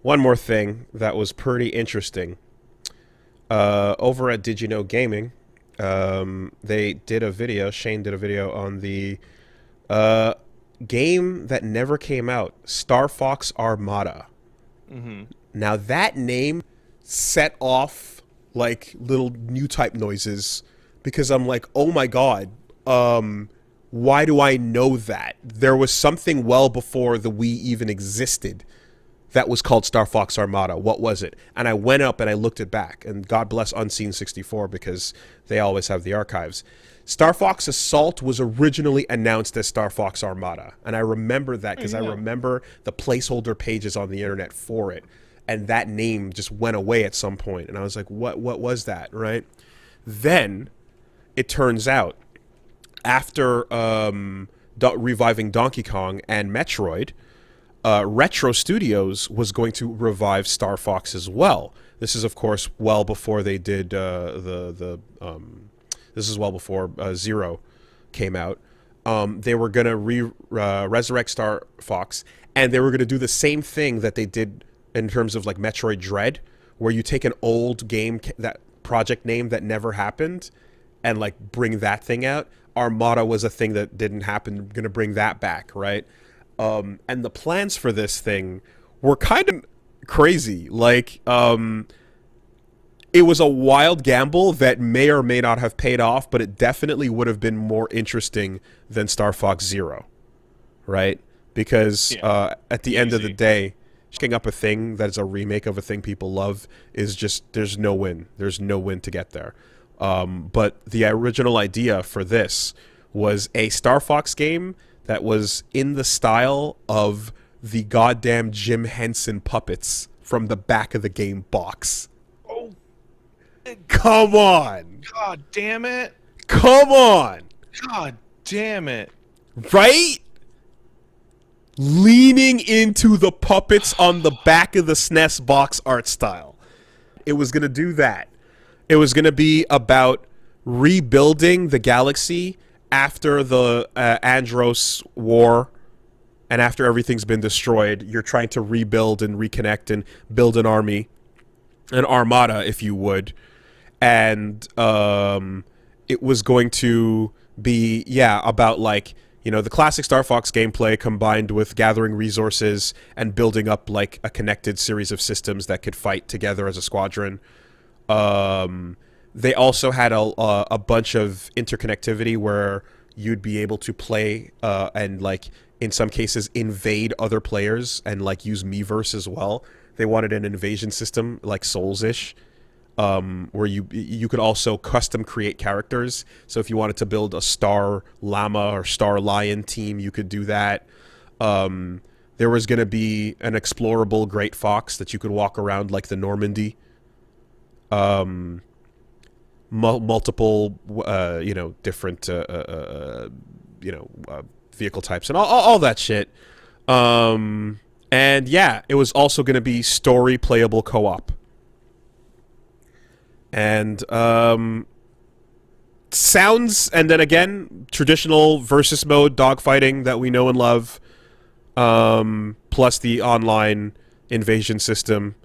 one more thing that was pretty interesting. Over at Did You Know Gaming, they did a video. Shane did a video on the uh, game that never came out, Star Fox Armada. Mm-hmm. Now that name set off like little new type noises because I'm like, oh my god, why do I know that? There was something well before the Wii even existed that was called Star Fox Armada. What was it? And I went up and I looked it back. And God bless Unseen 64 because they always have the archives. Star Fox Assault was originally announced as Star Fox Armada. And I remember that because I remember the placeholder pages on the internet for it. And that name just went away at some point. And I was like, what was that, right? Then it turns out after reviving Donkey Kong and Metroid, Retro Studios was going to revive Star Fox as well. This is, of course, well before they did this is well before Zero came out. They were going to resurrect Star Fox, and they were going to do the same thing that they did in terms of like Metroid Dread, where you take an old game, that project name that never happened, and like bring that thing out. Armada was a thing that didn't happen. Going to bring that back, right? And the plans for this thing were kind of crazy. Like, it was a wild gamble that may or may not have paid off, but it definitely would have been more interesting than Star Fox Zero, right? Because at the end of the day, picking up a thing that is a remake of a thing people love is just, there's no win. There's no win to get there. But the original idea for this was a Star Fox game that was in the style of the goddamn Jim Henson puppets from the back of the game box. Oh, come on! God damn it! Come on! God damn it! Right? Leaning into the puppets on the back of the SNES box art style. It was going to do that. It was going to be about rebuilding the galaxy after the Andros War, and after everything's been destroyed. You're trying to rebuild and reconnect and build an army, an armada, if you would. And it was going to be, about like, you know, the classic Star Fox gameplay combined with gathering resources and building up like a connected series of systems that could fight together as a squadron. They also had a bunch of interconnectivity where you'd be able to play and like in some cases invade other players and like use Miiverse as well. They wanted an invasion system like Souls-ish, where you could also custom create characters. So if you wanted to build a Star Llama or Star Lion team, you could do that. There was going to be an explorable Great Fox that you could walk around like the Normandy. Multiple, different, vehicle types and all that shit. And yeah, it was also going to be story playable co-op. And sounds, and then again, traditional versus mode dogfighting that we know and love, plus the online invasion system,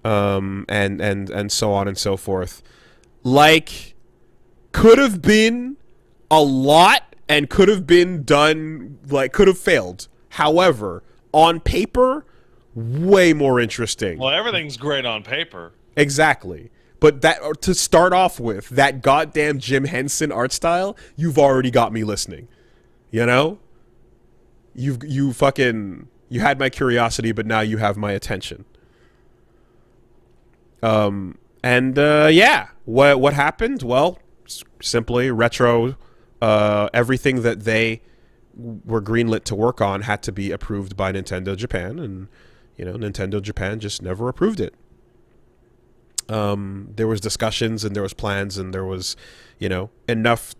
and so on and so forth. Like, could have been a lot and could have been done, like, could have failed. However, on paper, way more interesting. Well, everything's great on paper. Exactly. But that, to start off with, that goddamn Jim Henson art style, you've already got me listening. You know? You had my curiosity, but now you have my attention. What happened? Well, simply Retro, everything that they were greenlit to work on had to be approved by Nintendo Japan, and Nintendo Japan just never approved it. There was discussions and there was plans and there was, enough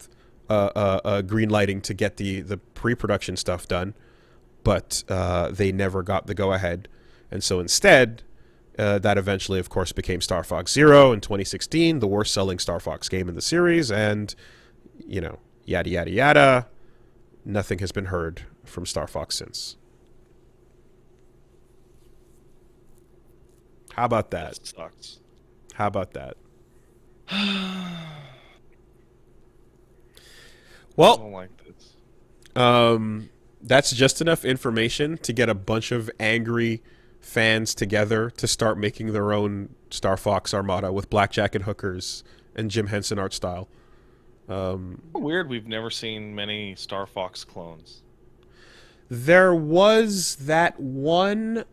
green lighting to get the pre-production stuff done, but they never got the go-ahead. And so instead, that eventually, of course, became Star Fox Zero in 2016, the worst-selling Star Fox game in the series, and, yada, yada, yada. Nothing has been heard from Star Fox since. How about that? That sucks. How about that? I Well, don't like this. that's just enough information to get a bunch of angry fans together to start making their own Star Fox Armada with blackjack and hookers and Jim Henson art style. Weird, we've never seen many Star Fox clones. There was that one.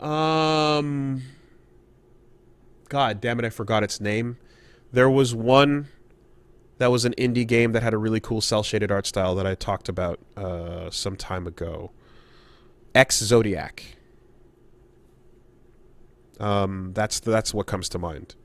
God damn it, I forgot its name. There was one that was an indie game that had a really cool cell shaded art style that I talked about some time ago. X Zodiac. That's what comes to mind.